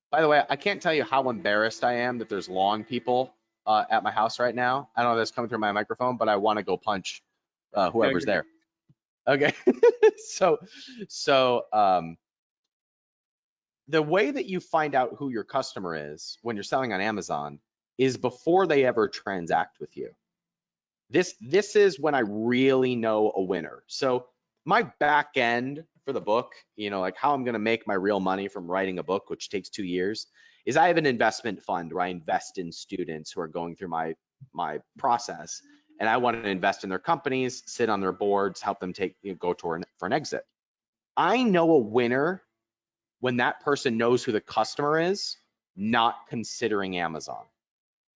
By the way, I can't tell you how embarrassed I am that there's lawn people at my house right now. I don't know if that's coming through my microphone, but I want to go punch whoever's there. Okay. so the way that you find out who your customer is when you're selling on Amazon is before they ever transact with you. This is when I really know a winner. So my back end for the book, like how I'm going to make my real money from writing a book, which takes 2 years, is I have an investment fund where I invest in students who are going through my process, and I want to invest in their companies, sit on their boards, help them go for an exit. I know a winner when that person knows who the customer is, not considering Amazon.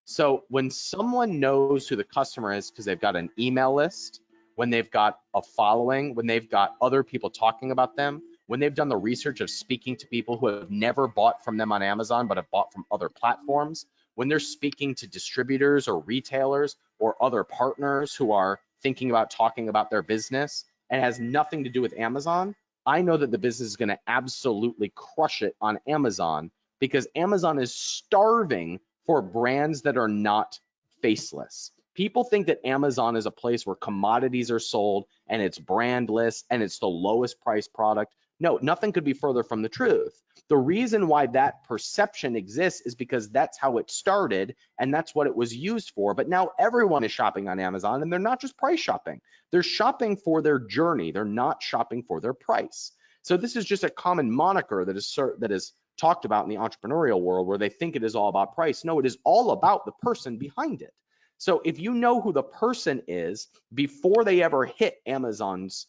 So when someone knows who the customer is because they've got an email list, when they've got a following, when they've got other people talking about them, when they've done the research of speaking to people who have never bought from them on Amazon but have bought from other platforms, when they're speaking to distributors or retailers or other partners who are thinking about talking about their business and has nothing to do with Amazon, I know that the business is going to absolutely crush it on Amazon because Amazon is starving for brands that are not faceless. People think that Amazon is a place where commodities are sold and it's brandless and it's the lowest price product. No, nothing could be further from the truth. The reason why that perception exists is because that's how it started and that's what it was used for. But now everyone is shopping on Amazon and they're not just price shopping. They're shopping for their journey. They're not shopping for their price. So this is just a common moniker that is talked about in the entrepreneurial world where they think it is all about price. No, it is all about the person behind it. So if you know who the person is before they ever hit Amazon's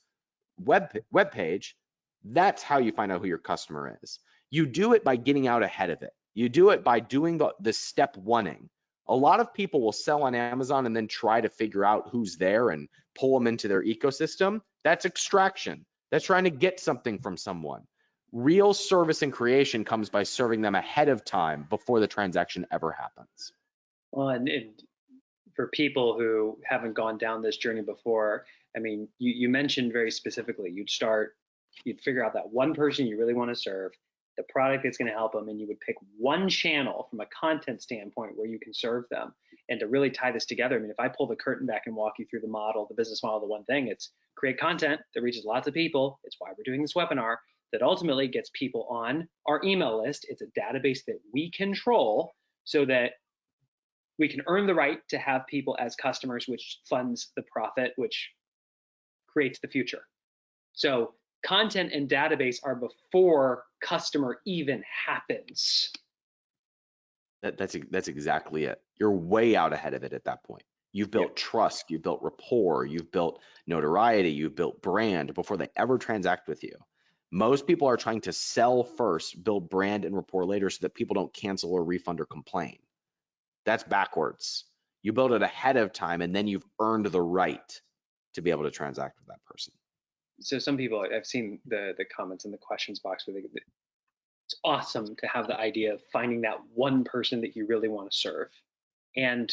web page, that's how you find out who your customer is. You do it by getting out ahead of it. You do it by doing the step oneing. A lot of people will sell on Amazon and then try to figure out who's there and pull them into their ecosystem. That's extraction. That's trying to get something from someone. Real service and creation comes by serving them ahead of time before the transaction ever happens. Well, and for people who haven't gone down this journey before, I mean, you mentioned very specifically, you'd figure out that one person you really want to serve, the product that's going to help them, and you would pick one channel from a content standpoint where you can serve them. And to really tie this together, I mean, if I pull the curtain back and walk you through the business model, the one thing, it's create content that reaches lots of people. It's why we're doing this webinar, that ultimately gets people on our email list. It's a database that we control so that we can earn the right to have people as customers, which funds the profit, which creates the future. So content and database are before customer even happens. That's exactly it. You're way out ahead of it at that point. You've built trust, you've built rapport, you've built notoriety, you've built brand before they ever transact with you. Most people are trying to sell first, build brand and rapport later so that people don't cancel or refund or complain. That's backwards. You build it ahead of time and then you've earned the right to be able to transact with that person. So some people, I've seen the comments in the questions box where it's awesome to have the idea of finding that one person that you really want to serve. And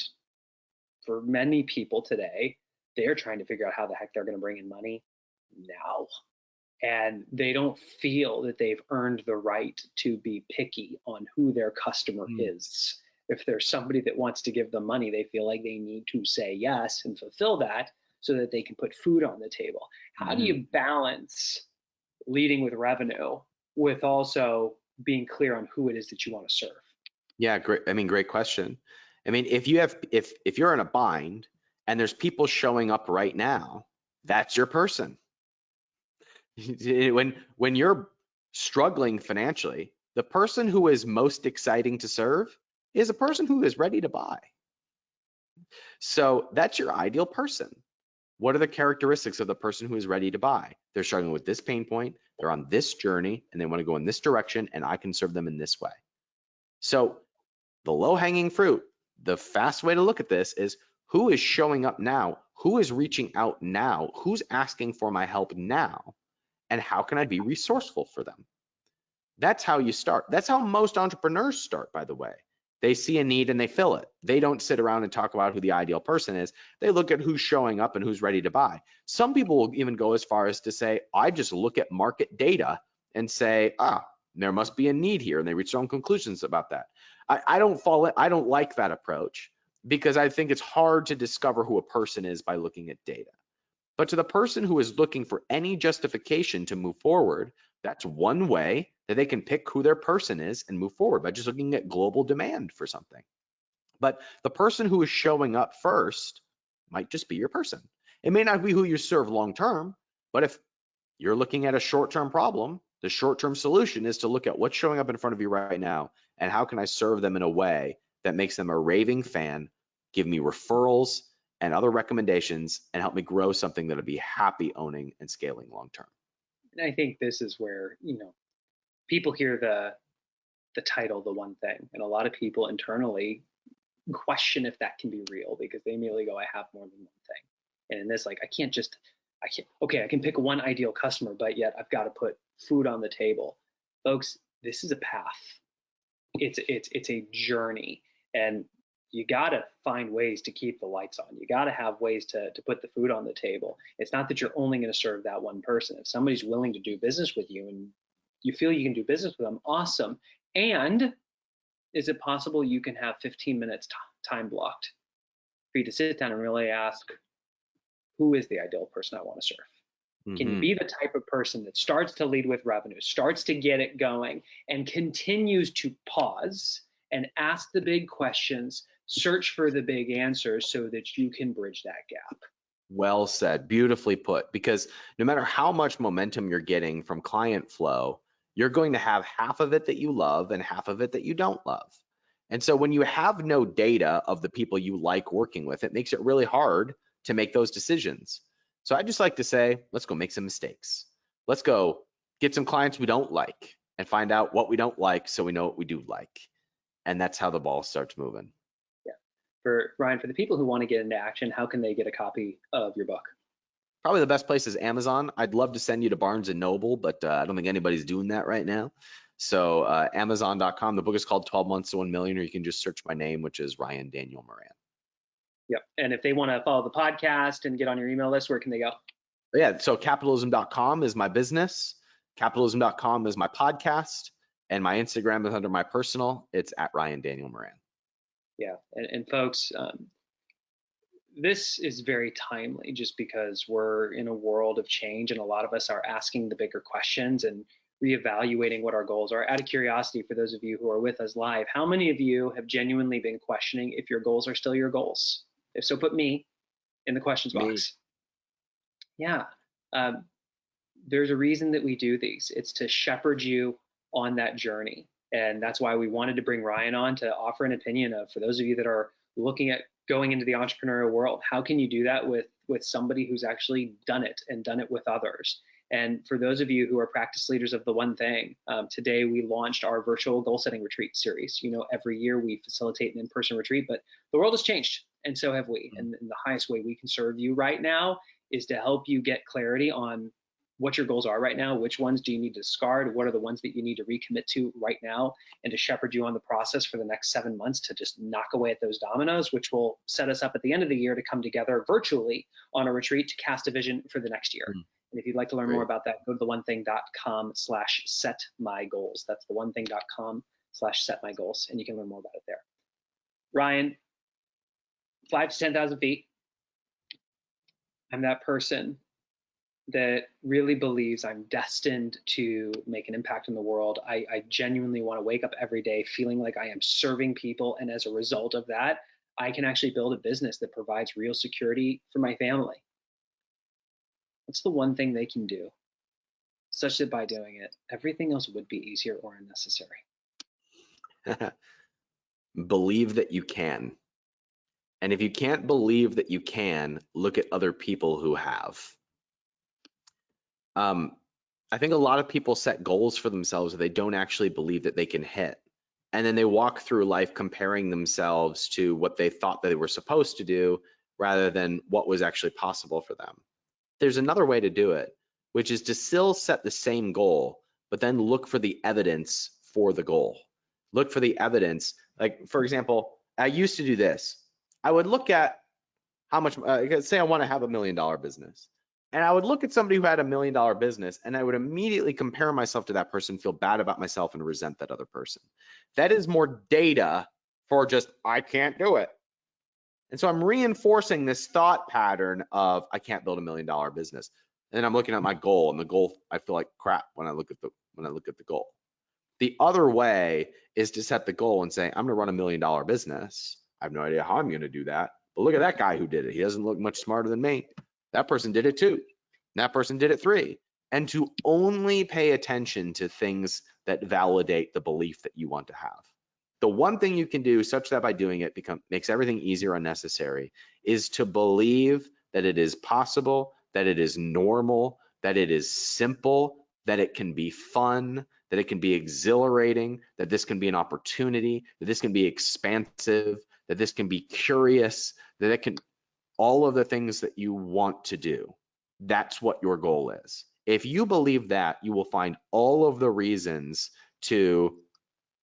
for many people today, they're trying to figure out how the heck they're going to bring in money now. And they don't feel that they've earned the right to be picky on who their customer is. If there's somebody that wants to give them money, they feel like they need to say yes and fulfill that so that they can put food on the table. How do you balance leading with revenue with also being clear on who it is that you want to serve? Yeah, great. I mean, great question. I mean, if you're in a bind and there's people showing up right now, that's your person. When you're struggling financially, the person who is most exciting to serve is a person who is ready to buy. So that's your ideal person. What are the characteristics of the person who is ready to buy? They're struggling with this pain point, they're on this journey, and they want to go in this direction, and I can serve them in this way. So the low-hanging fruit, the fast way to look at this is who is showing up now, who is reaching out now, who's asking for my help now, and how can I be resourceful for them? That's how you start. That's how most entrepreneurs start, by the way. They see a need and they fill it. They don't sit around and talk about who the ideal person is. They look at who's showing up and who's ready to buy. Some people will even go as far as to say, I just look at market data and say, there must be a need here, and they reach their own conclusions about that. I don't like that approach because I think it's hard to discover who a person is by looking at data. But to the person who is looking for any justification to move forward, that's one way that they can pick who their person is and move forward by just looking at global demand for something. But the person who is showing up first might just be your person. It may not be who you serve long term, but if you're looking at a short-term problem, the short-term solution is to look at what's showing up in front of you right now and how can I serve them in a way that makes them a raving fan, give me referrals and other recommendations, and help me grow something that'll be happy owning and scaling long term. And I think this is where, people hear the title, The One Thing, and a lot of people internally question if that can be real because they immediately go, I have more than one thing. And in this, like, I can't, okay, I can pick one ideal customer, but yet I've got to put food on the table. Folks, this is a path. It's a journey, and you got to find ways to keep the lights on. You got to have ways to put the food on the table. It's not that you're only going to serve that one person. If somebody's willing to do business with you and you feel you can do business with them, awesome. And is it possible you can have 15 minutes time blocked for you to sit down and really ask, who is the ideal person I want to serve? Can you be the type of person that starts to lead with revenue, starts to get it going, and continues to pause and ask the big questions, search for the big answers so that you can bridge that gap? Well said, beautifully put, because no matter how much momentum you're getting from client flow, you're going to have half of it that you love and half of it that you don't love. And so when you have no data of the people you like working with, it makes it really hard to make those decisions. So I just like to say, let's go make some mistakes. Let's go get some clients we don't like and find out what we don't like so we know what we do like. And that's how the ball starts moving. Yeah. For Ryan, for the people who want to get into action, how can they get a copy of your book? Probably the best place is Amazon. I'd love to send you to Barnes & Noble, but I don't think anybody's doing that right now. So Amazon.com, the book is called 12 Months to 1 Million, or you can just search my name, which is Ryan Daniel Moran. Yep. And if they want to follow the podcast and get on your email list, where can they go? Yeah, so capitalism.com is my business. Capitalism.com is my podcast. And my Instagram is under my personal. It's at Ryan Daniel Moran. Yeah. And folks, this is very timely just because we're in a world of change and a lot of us are asking the bigger questions and reevaluating what our goals are. Out of curiosity, for those of you who are with us live, how many of you have genuinely been questioning if your goals are still your goals? If so, put me in the questions box. Yeah. There's a reason that we do these. It's to shepherd you on that journey. And that's why we wanted to bring Ryan on to offer an opinion of, for those of you that are looking at going into the entrepreneurial world, how can you do that with somebody who's actually done it and done it with others? And for those of you who are practice leaders of The One Thing, today we launched our virtual goal setting retreat series. Every year we facilitate an in-person retreat, but the world has changed, and so have we. And the highest way we can serve you right now is to help you get clarity on what your goals are right now, which ones do you need to discard, what are the ones that you need to recommit to right now, and to shepherd you on the process for the next 7 months to just knock away at those dominoes, which will set us up at the end of the year to come together virtually on a retreat to cast a vision for the next year. And if you'd like to learn more about that, go to theonething.com/setmygoals. That's theonething.com/setmygoals, and you can learn more about it there. Ryan, 5 to 10,000 feet. I'm that person that really believes I'm destined to make an impact in the world. I genuinely want to wake up every day feeling like I am serving people, and as a result of that, I can actually build a business that provides real security for my family. What's the one thing they can do such that by doing it, everything else would be easier or unnecessary. Believe that you can. And if you can't believe that you can, look at other people who have. I think a lot of people set goals for themselves that they don't actually believe that they can hit. And then they walk through life comparing themselves to what they thought they were supposed to do rather than what was actually possible for them. There's another way to do it, which is to still set the same goal, but then look for the evidence for the goal. Look for the evidence. Like, for example, I used to do this. I would look at how much, say I want to have $1 million business. And I would look at somebody who had $1 million business and I would immediately compare myself to that person, feel bad about myself and resent that other person. That is more data for just, I can't do it. And so I'm reinforcing this thought pattern of I can't build $1 million business. And I'm looking at my goal, and the goal, I feel like crap when I look at the goal. The other way is to set the goal and say, I'm gonna run $1 million business. I have no idea how I'm gonna do that, but look at that guy who did it. He doesn't look much smarter than me. That person did it 2. And that person did it 3. And to only pay attention to things that validate the belief that you want to have. The one thing you can do such that by doing it makes everything easier and necessary is to believe that it is possible, that it is normal, that it is simple, that it can be fun, that it can be exhilarating, that this can be an opportunity, that this can be expansive, that this can be curious, that it can, all of the things that you want to do. That's what your goal is. If you believe that, you will find all of the reasons to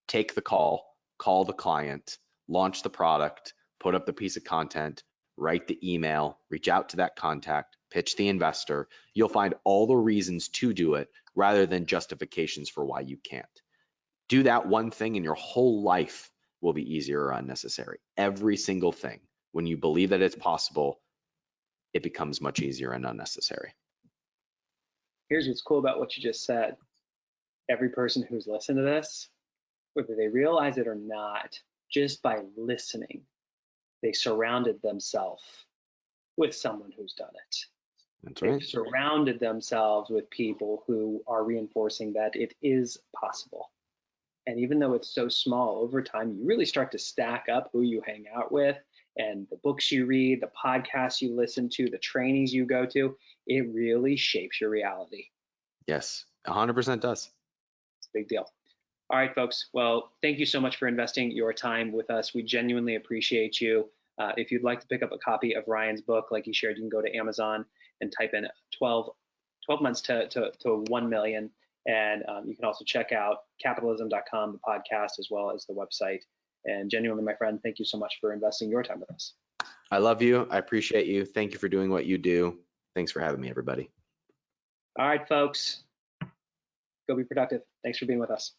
take the call the client, launch the product, put up the piece of content, write the email, reach out to that contact, pitch the investor. You'll find all the reasons to do it rather than justifications for why you can't. Do that one thing and your whole life will be easier or unnecessary. Every single thing. When you believe that it's possible, it becomes much easier and unnecessary. Here's what's cool about what you just said. Every person who's listened to this, whether they realize it or not, just by listening, they surrounded themselves with someone who's done it. That's right. They've surrounded themselves with people who are reinforcing that it is possible. And even though it's so small, over time, you really start to stack up who you hang out with and the books you read, the podcasts you listen to, the trainings you go to. It really shapes your reality. Yes, 100% does. It's a big deal. All right, folks. Well, thank you so much for investing your time with us. We genuinely appreciate you. If you'd like to pick up a copy of Ryan's book, like he shared, you can go to Amazon and type in 12 months to 1 million. And you can also check out capitalism.com, the podcast, as well as the website. And genuinely, my friend, thank you so much for investing your time with us. I love you. I appreciate you. Thank you for doing what you do. Thanks for having me, everybody. All right, folks. Go be productive. Thanks for being with us.